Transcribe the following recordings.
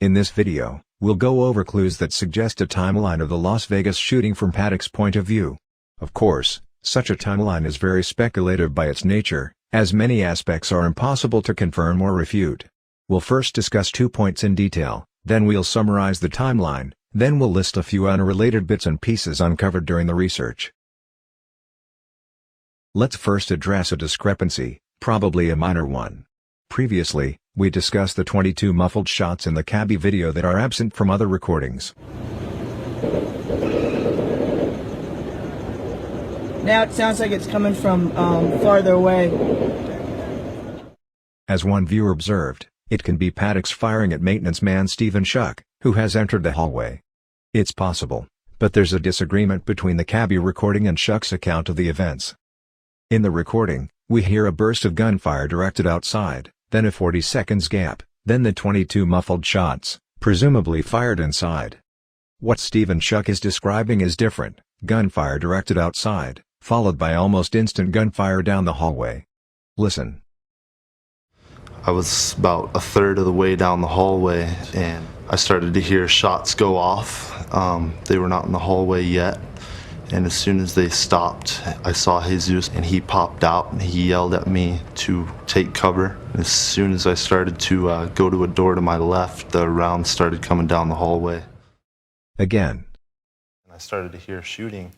In this video, we'll go over clues that suggest a timeline of the Las Vegas shooting from Paddock's point of view. Of course, such a timeline is very speculative by its nature, as many aspects are impossible to confirm or refute. We'll first discuss 2 points in detail, then we'll summarize the timeline, then we'll list a few unrelated bits and pieces uncovered during the research. Let's first address a discrepancy, probably a minor one. Previously, we discussed the 22 muffled shots in the cabbie video that are absent from other recordings. Now it sounds like it's coming from farther away. As one viewer observed, it can be Paddock's firing at maintenance man Schuck, who has entered the hallway. It's possible, but there's a disagreement between the cabbie recording and Schuck's account of the events. In the recording, we hear a burst of gunfire directed outside, then a 40 seconds gap, then the 22 muffled shots, presumably fired inside. What Schuck is describing is different: gunfire directed outside, followed by almost instant gunfire down the hallway. Listen. I was about a third of the way down the hallway and I started to hear shots go off. They were not in the hallway yet, and as soon as they stopped, I saw Jesus and he popped out and he yelled at me to take cover. And as soon as I started to go to a door to my left, the rounds started coming down the hallway. Again. And I started to hear shooting.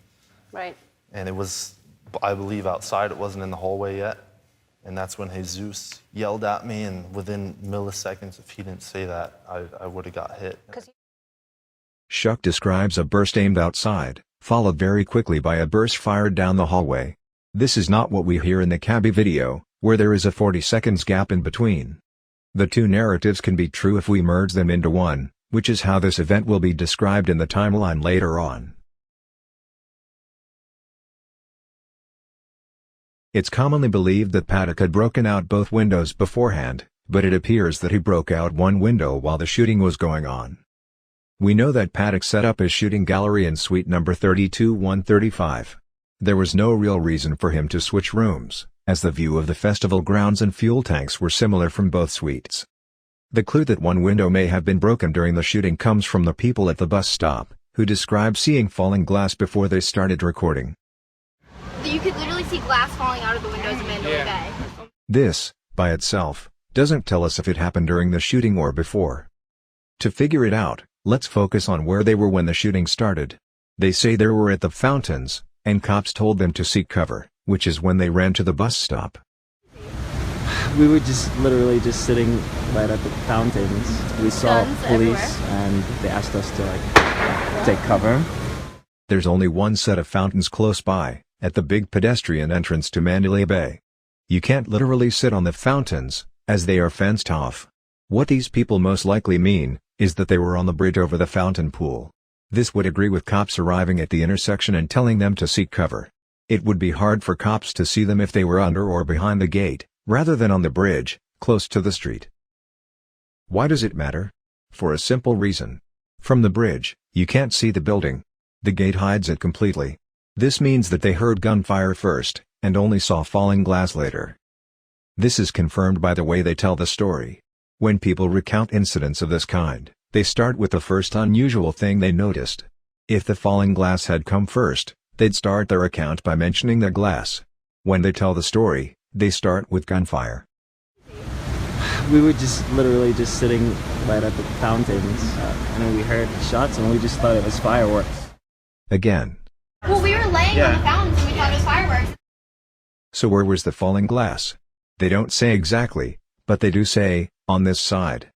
Right. And it was, I believe, outside. It wasn't in the hallway yet. And that's when Jesus yelled at me, and within milliseconds, if he didn't say that, I would have got hit. Schuck describes a burst aimed outside, followed very quickly by a burst fired down the hallway. This is not what we hear in the cabbie video, where there is a 40 seconds gap in between. The two narratives can be true if we merge them into one, which is how this event will be described in the timeline later on. It's commonly believed that Paddock had broken out both windows beforehand, but it appears that he broke out one window while the shooting was going on. We know that Paddock set up his shooting gallery in suite number 32-135. There was no real reason for him to switch rooms, as the view of the festival grounds and fuel tanks were similar from both suites. The clue that one window may have been broken during the shooting comes from the people at the bus stop, who described seeing falling glass before they started recording. You could literally see glass falling out of the windows in Mandalay Bay. This, by itself, doesn't tell us if it happened during the shooting or before. To figure it out, let's focus on where they were when the shooting started. They say they were at the fountains, and cops told them to seek cover, which is when they ran to the bus stop. We were literally just sitting right at the fountains. We saw police everywhere. And they asked us to take cover. There's only one set of fountains close by, at the big pedestrian entrance to Mandalay Bay. You can't literally sit on the fountains, as they are fenced off. What these people most likely mean is that they were on the bridge over the fountain pool. This would agree with cops arriving at the intersection and telling them to seek cover. It would be hard for cops to see them if they were under or behind the gate, rather than on the bridge, close to the street. Why does it matter? For a simple reason. From the bridge, you can't see the building. The gate hides it completely. This means that they heard gunfire first, and only saw falling glass later. This is confirmed by the way they tell the story. When people recount incidents of this kind, they start with the first unusual thing they noticed. If the falling glass had come first, they'd start their account by mentioning the glass. When they tell the story, they start with gunfire. We were literally just sitting right at the fountains, and then we heard shots and we just thought it was fireworks. Again. Well, we were laying on the fountains and we thought it was fireworks. So where was the falling glass? They don't say exactly, but they do say, on this side.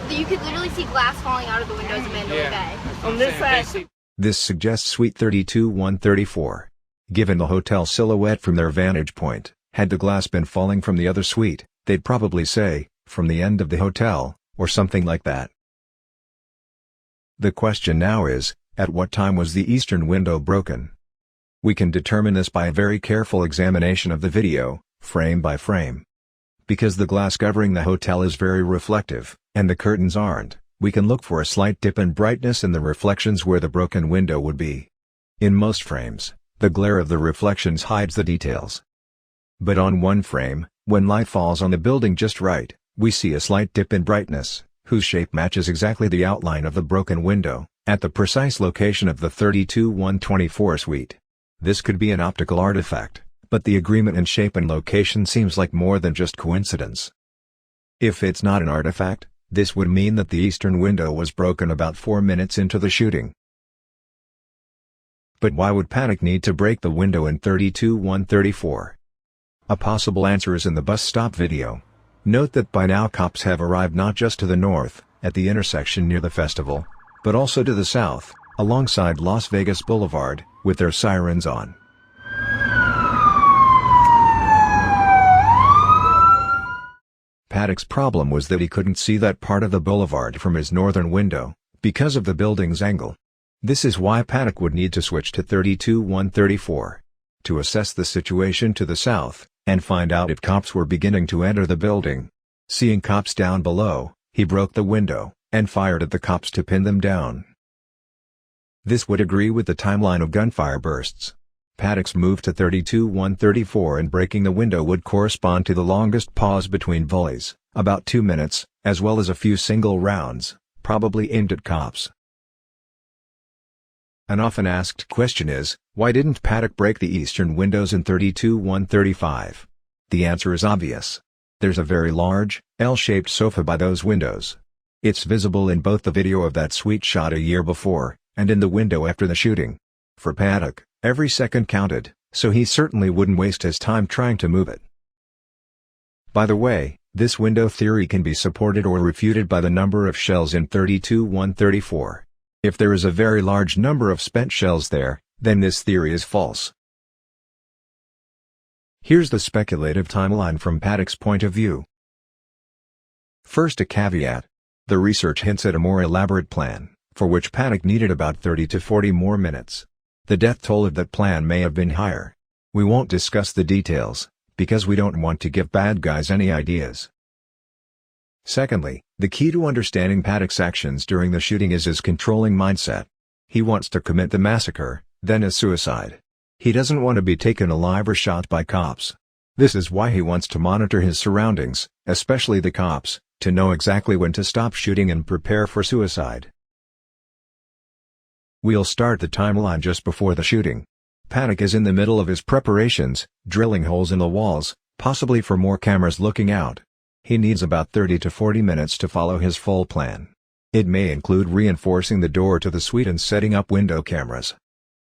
You could literally see glass falling out of the windows in Mandalay Bay. On this side. This suggests suite 32-134. Given the hotel silhouette from their vantage point, had the glass been falling from the other suite, they'd probably say, from the end of the hotel, or something like that. The question now is, at what time was the eastern window broken? We can determine this by a very careful examination of the video, frame by frame. Because the glass covering the hotel is very reflective, and the curtains aren't, we can look for a slight dip in brightness in the reflections where the broken window would be. In most frames, the glare of the reflections hides the details. But on one frame, when light falls on the building just right, we see a slight dip in brightness, whose shape matches exactly the outline of the broken window, at the precise location of the 32-124 suite. This could be an optical artifact, but the agreement in shape and location seems like more than just coincidence. If it's not an artifact, this would mean that the eastern window was broken about 4 minutes into the shooting. But why would Paddock need to break the window in 32-134? A possible answer is in the bus stop video. Note that by now cops have arrived not just to the north, at the intersection near the festival, but also to the south, alongside Las Vegas Boulevard, with their sirens on. Paddock's problem was that he couldn't see that part of the boulevard from his northern window, because of the building's angle. This is why Paddock would need to switch to 32-134 to assess the situation to the south, and find out if cops were beginning to enter the building. Seeing cops down below, he broke the window, and fired at the cops to pin them down. This would agree with the timeline of gunfire bursts. Paddock's move to 32-134 and breaking the window would correspond to the longest pause between volleys, about 2 minutes, as well as a few single rounds, probably aimed at cops. An often asked question is, why didn't Paddock break the eastern windows in 32-135? The answer is obvious. There's a very large, L-shaped sofa by those windows. It's visible in both the video of that suite shot a year before, and in the window after the shooting. For Paddock, every second counted, so he certainly wouldn't waste his time trying to move it. By the way, this window theory can be supported or refuted by the number of shells in 32-134. If there is a very large number of spent shells there, then this theory is false. Here's the speculative timeline from Paddock's point of view. First, a caveat. The research hints at a more elaborate plan, for which Paddock needed about 30 to 40 more minutes. The death toll of that plan may have been higher. We won't discuss the details, because we don't want to give bad guys any ideas. Secondly, the key to understanding Paddock's actions during the shooting is his controlling mindset. He wants to commit the massacre, then a suicide. He doesn't want to be taken alive or shot by cops. This is why he wants to monitor his surroundings, especially the cops, to know exactly when to stop shooting and prepare for suicide. We'll start the timeline just before the shooting. Paddock is in the middle of his preparations, drilling holes in the walls, possibly for more cameras looking out. He needs about 30 to 40 minutes to follow his full plan. It may include reinforcing the door to the suite and setting up window cameras.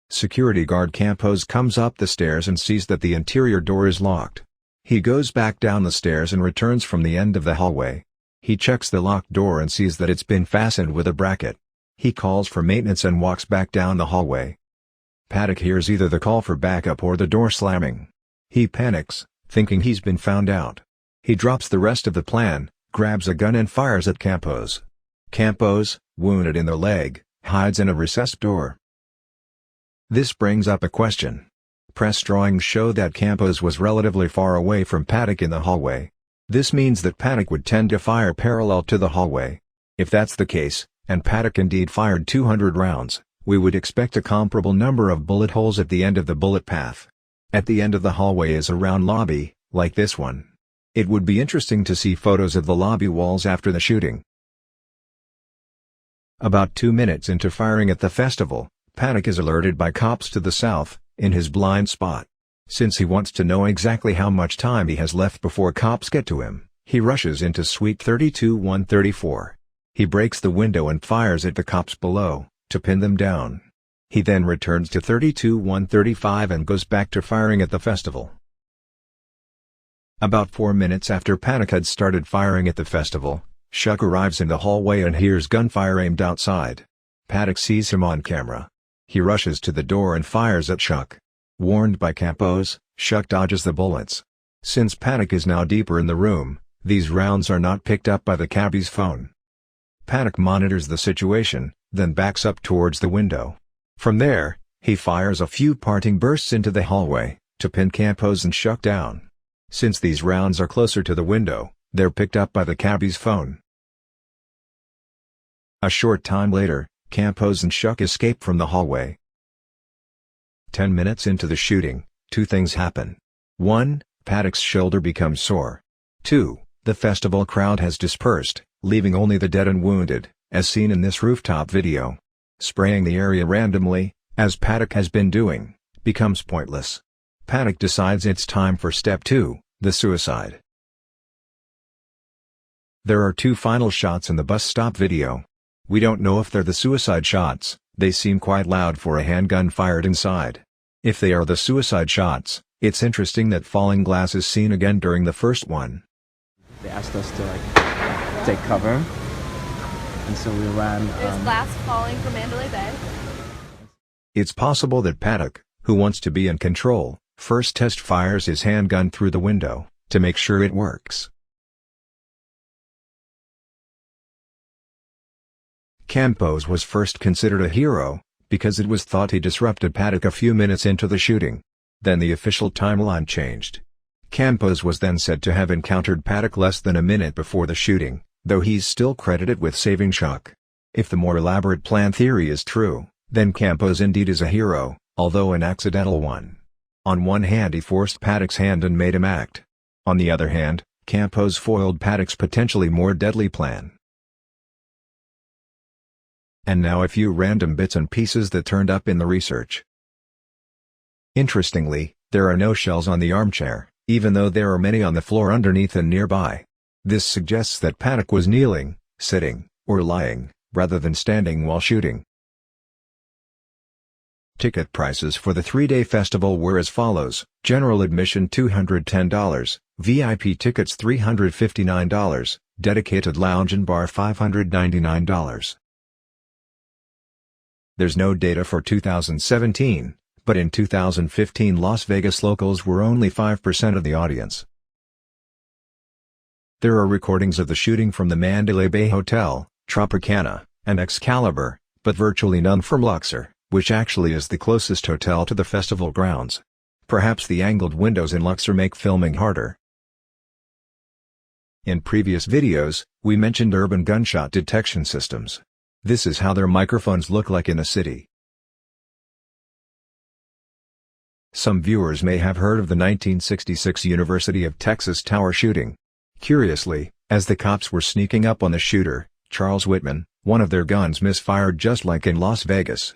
Security guard Campos comes up the stairs and sees that the interior door is locked. He goes back down the stairs and returns from the end of the hallway. He checks the locked door and sees that it's been fastened with a bracket. He calls for maintenance and walks back down the hallway. Paddock hears either the call for backup or the door slamming. He panics, thinking he's been found out. He drops the rest of the plan, grabs a gun and fires at Campos. Campos, wounded in the leg, hides in a recessed door. This brings up a question. Press drawings show that Campos was relatively far away from Paddock in the hallway. This means that Paddock would tend to fire parallel to the hallway. If that's the case, and Paddock indeed fired 200 rounds, we would expect a comparable number of bullet holes at the end of the bullet path. At the end of the hallway is a round lobby, like this one. It would be interesting to see photos of the lobby walls after the shooting. About 2 minutes into firing at the festival, Paddock is alerted by cops to the south, in his blind spot. Since he wants to know exactly how much time he has left before cops get to him, he rushes into suite 32-134. He breaks the window and fires at the cops below, to pin them down. He then returns to 32-135 and goes back to firing at the festival. About 4 minutes after Paddock had started firing at the festival, Schuck arrives in the hallway and hears gunfire aimed outside. Paddock sees him on camera. He rushes to the door and fires at Schuck. Warned by Campos, Schuck dodges the bullets. Since Paddock is now deeper in the room, these rounds are not picked up by the cabbie's phone. Paddock monitors the situation, then backs up towards the window. From there, he fires a few parting bursts into the hallway, to pin Campos and Schuck down. Since these rounds are closer to the window, they're picked up by the cabbie's phone. A short time later, Campos and Schuck escape from the hallway. 10 minutes into the shooting, two things happen. 1. Paddock's shoulder becomes sore. 2. The festival crowd has dispersed, leaving only the dead and wounded, as seen in this rooftop video. Spraying the area randomly, as Paddock has been doing, becomes pointless. Paddock decides it's time for step 2, the suicide. There are 2 final shots in the bus stop video. We don't know if they're the suicide shots, they seem quite loud for a handgun fired inside. If they are the suicide shots, it's interesting that falling glass is seen again during the first one. They asked us to take cover, and so we ran. There's glass falling from Mandalay Bay. It's possible that Paddock, who wants to be in control, first test fires his handgun through the window, to make sure it works. Campos was first considered a hero, because it was thought he disrupted Paddock a few minutes into the shooting. Then the official timeline changed. Campos was then said to have encountered Paddock less than a minute before the shooting, though he's still credited with saving Schuck. If the more elaborate plan theory is true, then Campos indeed is a hero, although an accidental one. On one hand he forced Paddock's hand and made him act. On the other hand, Campos foiled Paddock's potentially more deadly plan. And now a few random bits and pieces that turned up in the research. Interestingly, there are no shells on the armchair, even though there are many on the floor underneath and nearby. This suggests that Paddock was kneeling, sitting, or lying, rather than standing while shooting. Ticket prices for the 3-day festival were as follows: general admission $210, VIP tickets $359, dedicated lounge and bar $599. There's no data for 2017, but in 2015 Las Vegas locals were only 5% of the audience. There are recordings of the shooting from the Mandalay Bay Hotel, Tropicana, and Excalibur, but virtually none from Luxor, which actually is the closest hotel to the festival grounds. Perhaps the angled windows in Luxor make filming harder. In previous videos, we mentioned urban gunshot detection systems. This is how their microphones look like in a city. Some viewers may have heard of the 1966 University of Texas Tower shooting. Curiously, as the cops were sneaking up on the shooter, Charles Whitman, one of their guns misfired just like in Las Vegas.